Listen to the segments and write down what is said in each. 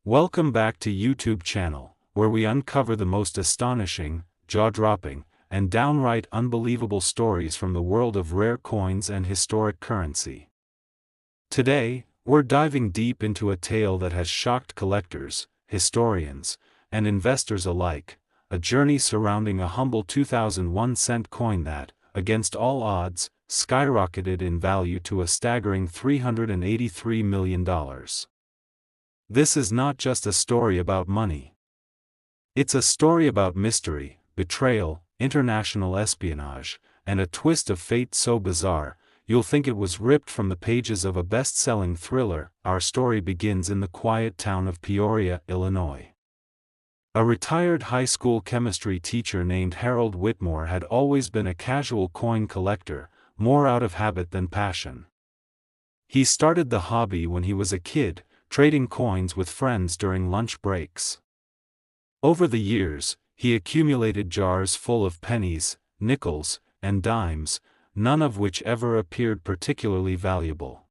Welcome back to YouTube channel, where we uncover the most astonishing, jaw-dropping, and downright unbelievable stories from the world of rare coins and historic currency. Today, we're diving deep into a tale that has shocked collectors, historians, and investors alike, a journey surrounding a humble 2001 cent coin that, against all odds, skyrocketed in value to a staggering $383 million. This is not just a story about money. It's a story about mystery, betrayal, international espionage, and a twist of fate so bizarre, you'll think it was ripped from the pages of a best-selling thriller. Our story begins in the quiet town of Peoria, Illinois. A retired high school chemistry teacher named Harold Whitmore had always been a casual coin collector, more out of habit than passion. He started the hobby when he was a kid, trading coins with friends during lunch breaks. Over the years, he accumulated jars full of pennies, nickels, and dimes, none of which ever appeared particularly valuable.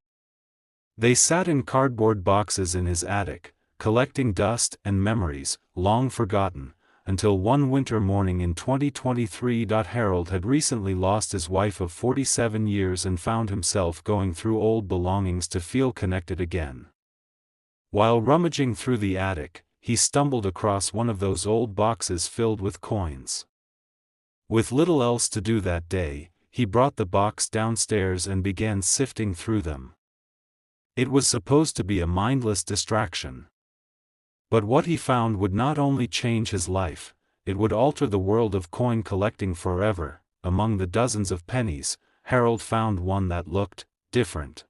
They sat in cardboard boxes in his attic, collecting dust and memories, long forgotten, until one winter morning in 2023. Harold had recently lost his wife of 47 years and found himself going through old belongings to feel connected again. While rummaging through the attic, he stumbled across one of those old boxes filled with coins. With little else to do that day, he brought the box downstairs and began sifting through them. It was supposed to be a mindless distraction. But what he found would not only change his life, it would alter the world of coin collecting forever. Among the dozens of pennies, Harold found one that looked different.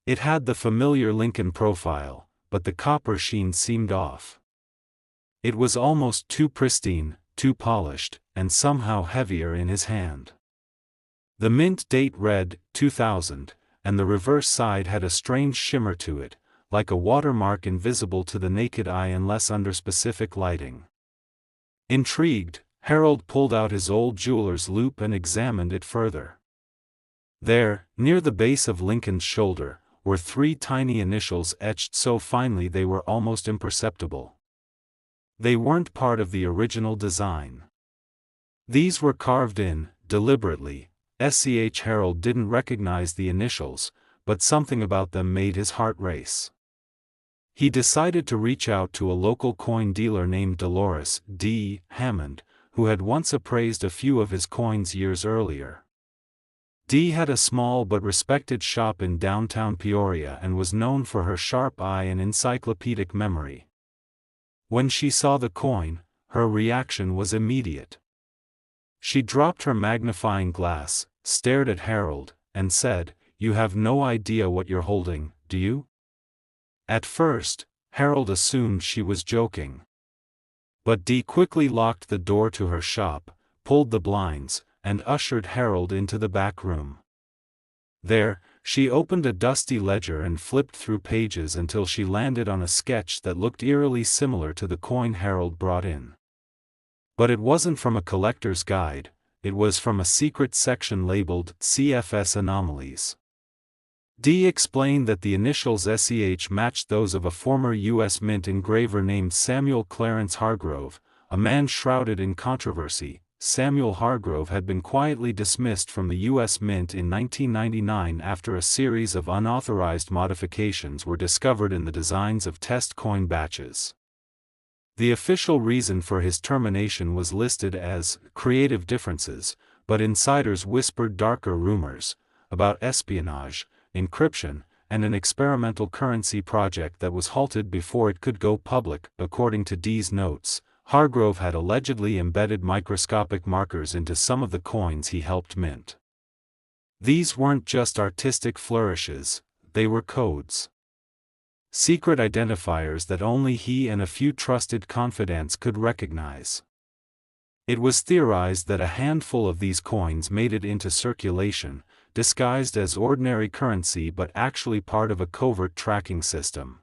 It had the familiar Lincoln profile, but the copper sheen seemed off. It was almost too pristine, too polished, and somehow heavier in his hand. The mint date read 2000, and the reverse side had a strange shimmer to it, like a watermark invisible to the naked eye unless under specific lighting. Intrigued, Harold pulled out his old jeweler's loupe and examined it further. There, near the base of Lincoln's shoulder, were three tiny initials etched so finely they were almost imperceptible. They weren't part of the original design. These were carved in, deliberately. Harold didn't recognize the initials, but something about them made his heart race. He decided to reach out to a local coin dealer named Dolores D. Hammond, who had once appraised a few of his coins years earlier. Dee had a small but respected shop in downtown Peoria and was known for her sharp eye and encyclopedic memory. When she saw the coin, her reaction was immediate. She dropped her magnifying glass, stared at Harold, and said, "You have no idea what you're holding, do you?" At first, Harold assumed she was joking. But Dee quickly locked the door to her shop, pulled the blinds, and ushered Harold into the back room. There, she opened a dusty ledger and flipped through pages until she landed on a sketch that looked eerily similar to the coin Harold brought in. But it wasn't from a collector's guide, it was from a secret section labeled CFS Anomalies. Dee explained that the initials SEH matched those of a former U.S. Mint engraver named Samuel Clarence Hargrove, a man shrouded in controversy. Samuel Hargrove had been quietly dismissed from the U.S. Mint in 1999 after a series of unauthorized modifications were discovered in the designs of test coin batches. The official reason for his termination was listed as creative differences, but insiders whispered darker rumors about espionage, encryption, and an experimental currency project that was halted before it could go public. According to Dee's notes, Hargrove had allegedly embedded microscopic markers into some of the coins he helped mint. These weren't just artistic flourishes, they were codes. Secret identifiers that only he and a few trusted confidants could recognize. It was theorized that a handful of these coins made it into circulation, disguised as ordinary currency but actually part of a covert tracking system.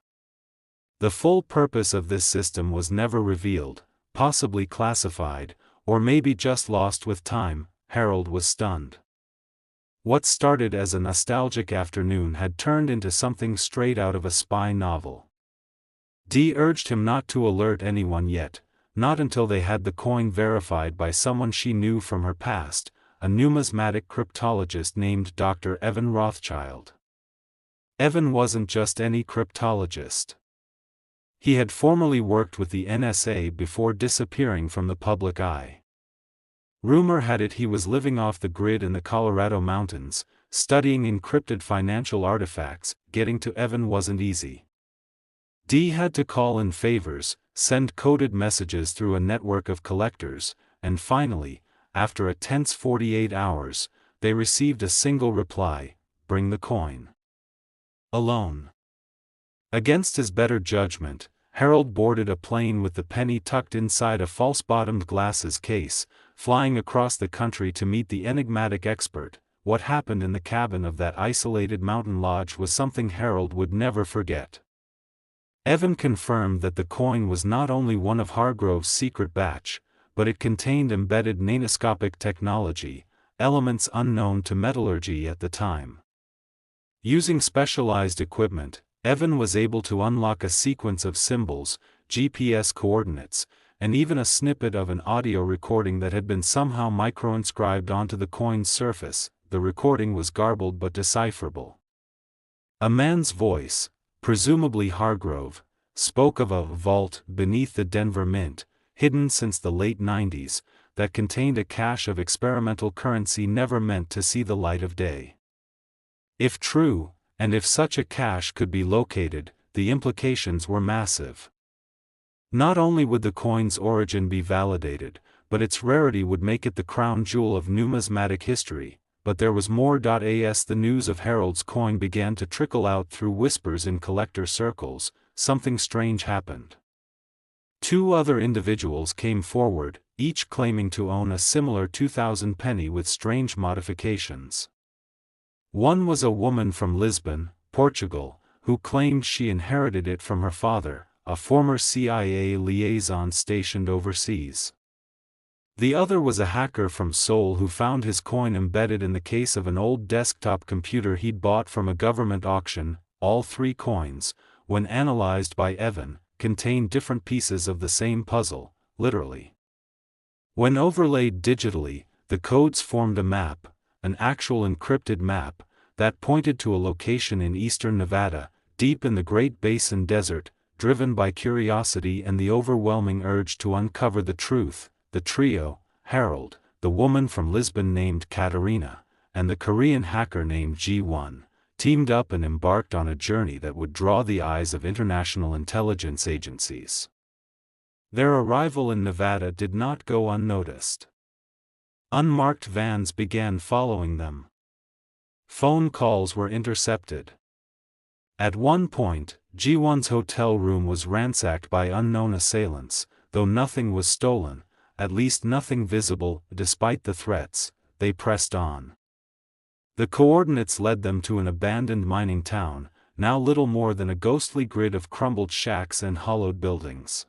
The full purpose of this system was never revealed, possibly classified, or maybe just lost with time. Harold was stunned. What started as a nostalgic afternoon had turned into something straight out of a spy novel. Dee urged him not to alert anyone yet, not until they had the coin verified by someone she knew from her past, a numismatic cryptologist named Dr. Evan Rothschild. Evan wasn't just any cryptologist. He had formerly worked with the NSA before disappearing from the public eye. Rumor had it he was living off the grid in the Colorado mountains, studying encrypted financial artifacts. Getting to Evan wasn't easy. Dee had to call in favors, send coded messages through a network of collectors, and finally, after a tense 48 hours, they received a single reply: bring the coin. Alone. Against his better judgment, Harold boarded a plane with the penny tucked inside a false-bottomed glasses case, flying across the country to meet the enigmatic expert. What happened in the cabin of that isolated mountain lodge was something Harold would never forget. Evan confirmed that the coin was not only one of Hargrove's secret batch, but it contained embedded nanoscopic technology, elements unknown to metallurgy at the time. Using specialized equipment, Evan was able to unlock a sequence of symbols, GPS coordinates, and even a snippet of an audio recording that had been somehow microinscribed onto the coin's surface. The recording was garbled but decipherable. A man's voice, presumably Hargrove, spoke of a vault beneath the Denver Mint, hidden since the late 90s, that contained a cache of experimental currency never meant to see the light of day. If true, and if such a cache could be located, the implications were massive. Not only would the coin's origin be validated, but its rarity would make it the crown jewel of numismatic history. But there was more. As the news of Harold's coin began to trickle out through whispers in collector circles, something strange happened. Two other individuals came forward, each claiming to own a similar 2000 penny with strange modifications. One was a woman from Lisbon, Portugal, who claimed she inherited it from her father, a former CIA liaison stationed overseas. The other was a hacker from Seoul who found his coin embedded in the case of an old desktop computer he'd bought from a government auction. All three coins, when analyzed by Evan, contained different pieces of the same puzzle, literally. When overlaid digitally, the codes formed a map, an actual encrypted map, that pointed to a location in eastern Nevada, deep in the Great Basin Desert. Driven by curiosity and the overwhelming urge to uncover the truth, the trio, Harold, the woman from Lisbon named Katerina, and the Korean hacker named G1, teamed up and embarked on a journey that would draw the eyes of international intelligence agencies. Their arrival in Nevada did not go unnoticed. Unmarked vans began following them. Phone calls were intercepted. At one point, G1's hotel room was ransacked by unknown assailants, though nothing was stolen, at least nothing visible. Despite the threats, they pressed on. The coordinates led them to an abandoned mining town, now little more than a ghostly grid of crumbled shacks and hollowed buildings.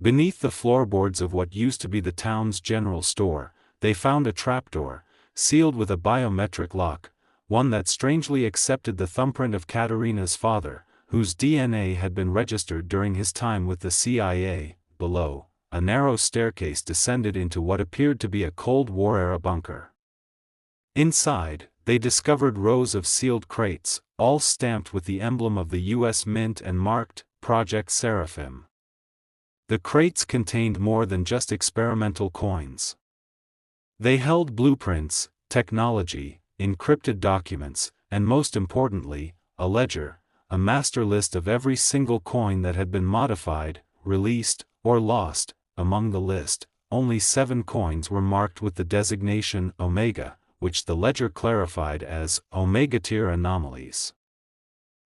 Beneath the floorboards of what used to be the town's general store, they found a trapdoor, sealed with a biometric lock, one that strangely accepted the thumbprint of Katerina's father, whose DNA had been registered during his time with the CIA. Below, a narrow staircase descended into what appeared to be a Cold War-era bunker. Inside, they discovered rows of sealed crates, all stamped with the emblem of the U.S. Mint and marked, Project Seraphim. The crates contained more than just experimental coins. They held blueprints, technology, encrypted documents, and most importantly, a ledger, a master list of every single coin that had been modified, released, or lost. Among the list, only 7 coins were marked with the designation Omega, which the ledger clarified as Omega-tier anomalies.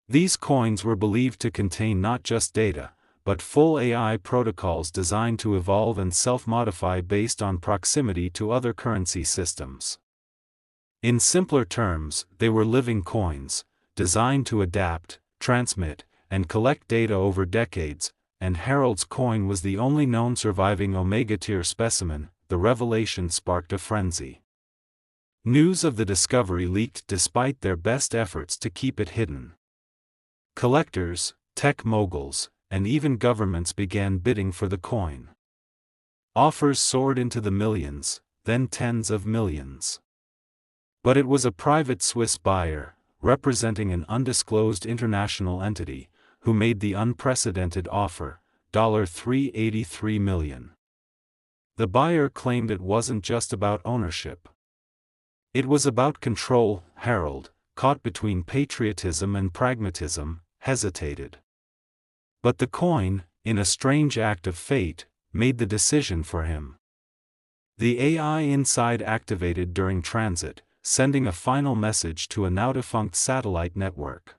These coins were believed to contain not just data, but full AI protocols designed to evolve and self-modify based on proximity to other currency systems. In simpler terms, they were living coins, designed to adapt, transmit, and collect data over decades, and Harold's coin was the only known surviving Omega-tier specimen. The revelation sparked a frenzy. News of the discovery leaked despite their best efforts to keep it hidden. Collectors, tech moguls, and even governments began bidding for the coin. Offers soared into the millions, then tens of millions. But it was a private Swiss buyer, representing an undisclosed international entity, who made the unprecedented offer, $383 million. The buyer claimed it wasn't just about ownership. It was about control. Harold, caught between patriotism and pragmatism, hesitated. But the coin, in a strange act of fate, made the decision for him. The AI inside activated during transit, sending a final message to a now-defunct satellite network.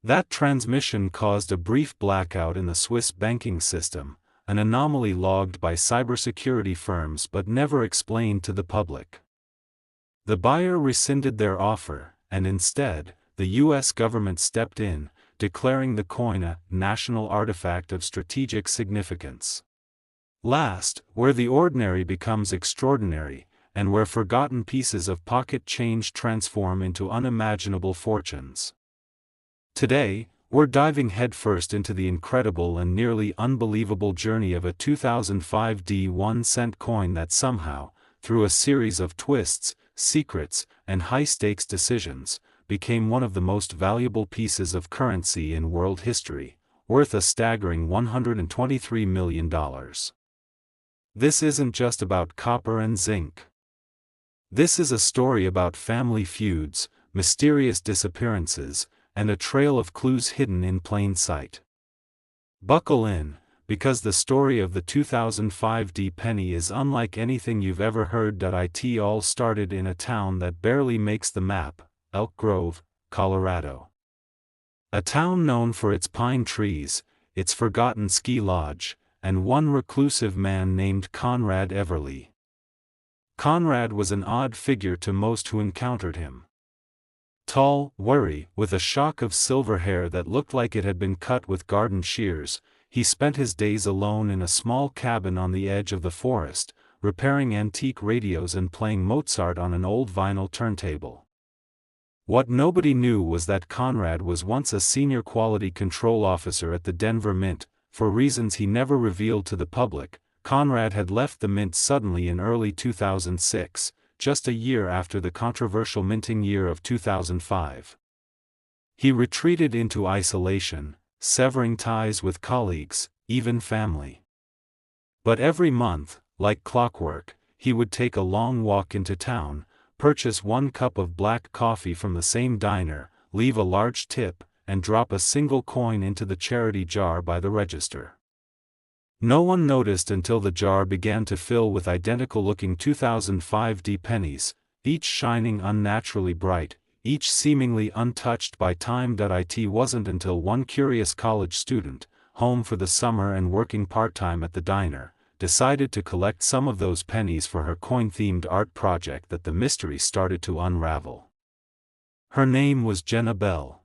That transmission caused a brief blackout in the Swiss banking system, an anomaly logged by cybersecurity firms but never explained to the public. The buyer rescinded their offer, and instead, the U.S. government stepped in, declaring the coin a national artifact of strategic significance. Last, where the ordinary becomes extraordinary, and where forgotten pieces of pocket change transform into unimaginable fortunes. Today, we're diving headfirst into the incredible and nearly unbelievable journey of a 2005 1-cent coin that somehow, through a series of twists, secrets, and high-stakes decisions, became one of the most valuable pieces of currency in world history, worth a staggering $123 million. This isn't just about copper and zinc. This is a story about family feuds, mysterious disappearances, and a trail of clues hidden in plain sight. Buckle in, because the story of the 2005 penny is unlike anything you've ever heard. It all started in a town that barely makes the map, Elk Grove, Colorado. A town known for its pine trees, its forgotten ski lodge, and one reclusive man named Conrad Everly. Conrad was an odd figure to most who encountered him. Tall, wiry, with a shock of silver hair that looked like it had been cut with garden shears, he spent his days alone in a small cabin on the edge of the forest, repairing antique radios and playing Mozart on an old vinyl turntable. What nobody knew was that Conrad was once a senior quality control officer at the Denver Mint. For reasons he never revealed to the public, Conrad had left the mint suddenly in early 2006, just a year after the controversial minting year of 2005. He retreated into isolation, severing ties with colleagues, even family. But every month, like clockwork, he would take a long walk into town, purchase 1 cup of black coffee from the same diner, leave a large tip, and drop a single coin into the charity jar by the register. No one noticed until the jar began to fill with identical-looking 2005 pennies, each shining unnaturally bright, each seemingly untouched by time. It wasn't until one curious college student, home for the summer and working part-time at the diner, decided to collect some of those pennies for her coin-themed art project that the mystery started to unravel. Her name was Jenna Bell.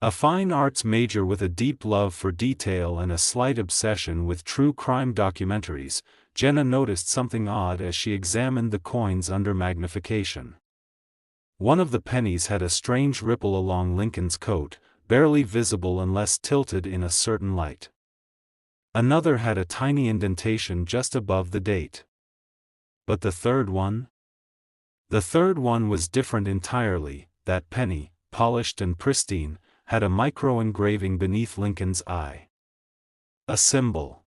A fine arts major with a deep love for detail and a slight obsession with true crime documentaries, Jenna noticed something odd as she examined the coins under magnification. One of the pennies had a strange ripple along Lincoln's coat, barely visible unless tilted in a certain light. Another had a tiny indentation just above the date. But the third one? The third one was different entirely. That penny, polished and pristine, had a micro-engraving beneath Lincoln's eye. A symbol.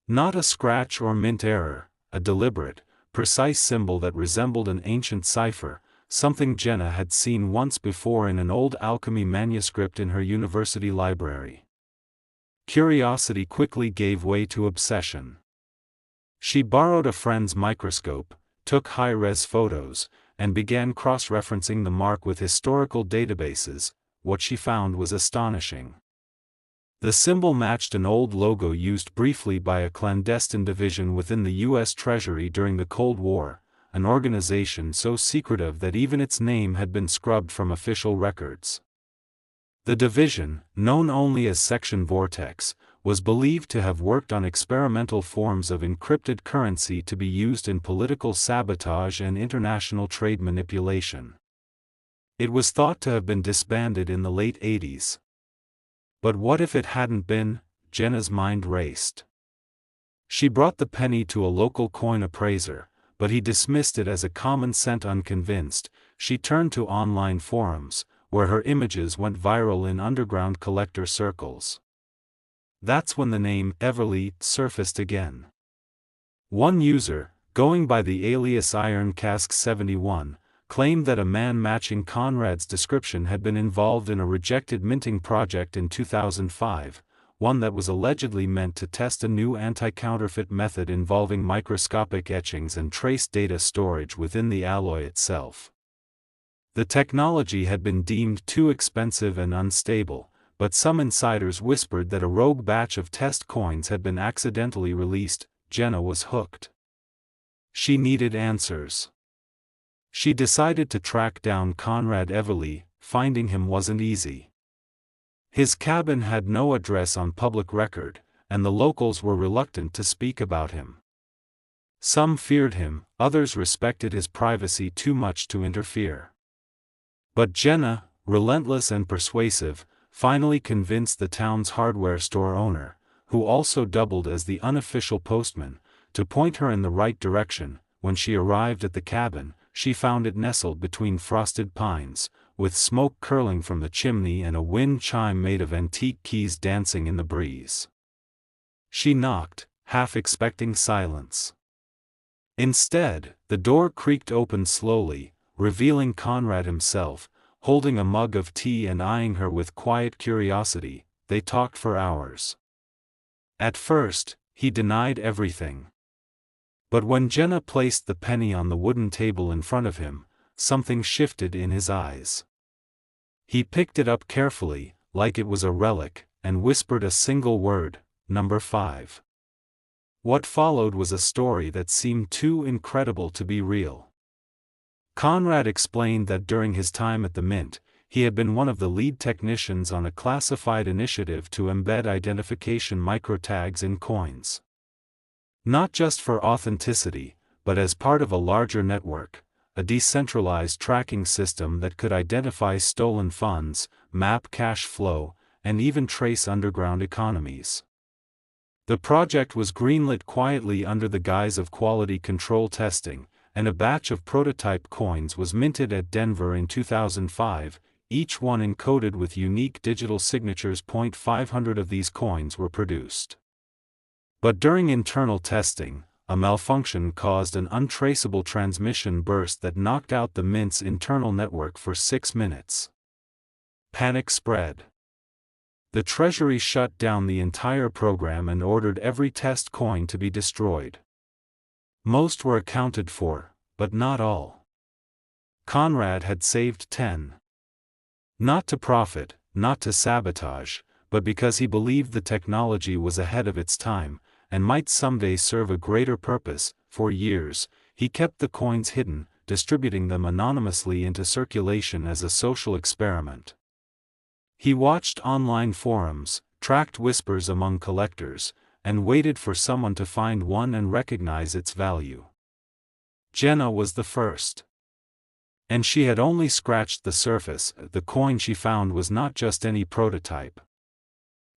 Not a scratch or mint error, a deliberate, precise symbol that resembled an ancient cipher, something Jenna had seen once before in an old alchemy manuscript in her university library. Curiosity quickly gave way to obsession. She borrowed a friend's microscope, took high-res photos, and began cross-referencing the mark with historical databases. What she found was astonishing. The symbol matched an old logo used briefly by a clandestine division within the U.S. Treasury during the Cold War, an organization so secretive that even its name had been scrubbed from official records. The division, known only as Section Vortex, was believed to have worked on experimental forms of encrypted currency to be used in political sabotage and international trade manipulation. It was thought to have been disbanded in the late 80s. But what if it hadn't been? Jenna's mind raced. She brought the penny to a local coin appraiser, but he dismissed it as a common cent. Unconvinced, she turned to online forums, where her images went viral in underground collector circles. That's when the name Everly surfaced again. One user, going by the alias IronCask71, claimed that a man matching Conrad's description had been involved in a rejected minting project in 2005, one that was allegedly meant to test a new anti-counterfeit method involving microscopic etchings and trace data storage within the alloy itself. The technology had been deemed too expensive and unstable, but some insiders whispered that a rogue batch of test coins had been accidentally released. Jenna was hooked. She needed answers. She decided to track down Conrad Everly. Finding him wasn't easy. His cabin had no address on public record, and the locals were reluctant to speak about him. Some feared him, others respected his privacy too much to interfere. But Jenna, relentless and persuasive, finally convinced the town's hardware store owner, who also doubled as the unofficial postman, to point her in the right direction. When she arrived at the cabin, she found it nestled between frosted pines, with smoke curling from the chimney and a wind chime made of antique keys dancing in the breeze. She knocked, half expecting silence. Instead, the door creaked open slowly, revealing Conrad himself, holding a mug of tea and eyeing her with quiet curiosity. They talked for hours. At first, he denied everything. But when Jenna placed the penny on the wooden table in front of him, something shifted in his eyes. He picked it up carefully, like it was a relic, and whispered a single word, "Number 5." What followed was a story that seemed too incredible to be real. Conrad explained that during his time at the Mint, he had been one of the lead technicians on a classified initiative to embed identification microtags in coins. Not just for authenticity, but as part of a larger network, a decentralized tracking system that could identify stolen funds, map cash flow, and even trace underground economies. The project was greenlit quietly under the guise of quality control testing, and a batch of prototype coins was minted at Denver in 2005, each one encoded with unique digital signatures. 500 of these coins were produced. But during internal testing, a malfunction caused an untraceable transmission burst that knocked out the Mint's internal network for 6 minutes. Panic spread. The Treasury shut down the entire program and ordered every test coin to be destroyed. Most were accounted for, but not all. Conrad had saved 10. Not to profit, not to sabotage, but because he believed the technology was ahead of its time, and might someday serve a greater purpose. For years, he kept the coins hidden, distributing them anonymously into circulation as a social experiment. He watched online forums, tracked whispers among collectors, and waited for someone to find one and recognize its value. Jenna was the first. And she had only scratched the surface. The coin she found was not just any prototype.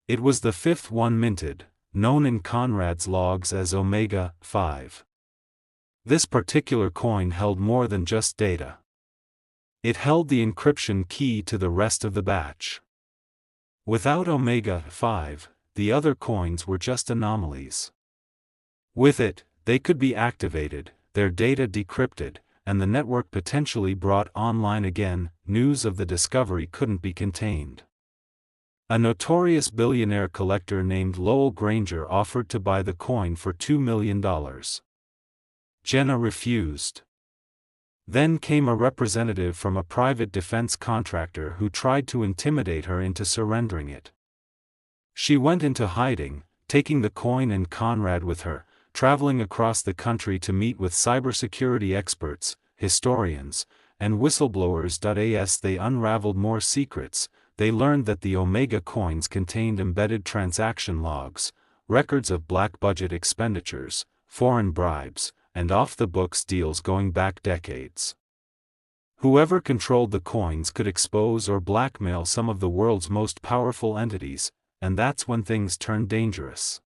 It was the 5th one minted, known in Conrad's logs as Omega 5. This particular coin held more than just data. It held the encryption key to the rest of the batch. Without Omega 5, the other coins were just anomalies. With it, they could be activated, their data decrypted, and the network potentially brought online again. News of the discovery couldn't be contained. A notorious billionaire collector named Lowell Granger offered to buy the coin for $2 million. Jenna refused. Then came a representative from a private defense contractor who tried to intimidate her into surrendering it. She went into hiding, taking the coin and Conrad with her, traveling across the country to meet with cybersecurity experts, historians, and whistleblowers. As they unraveled more secrets, they learned that the Omega coins contained embedded transaction logs, records of black budget expenditures, foreign bribes, and off-the-books deals going back decades. Whoever controlled the coins could expose or blackmail some of the world's most powerful entities, and that's when things turned dangerous.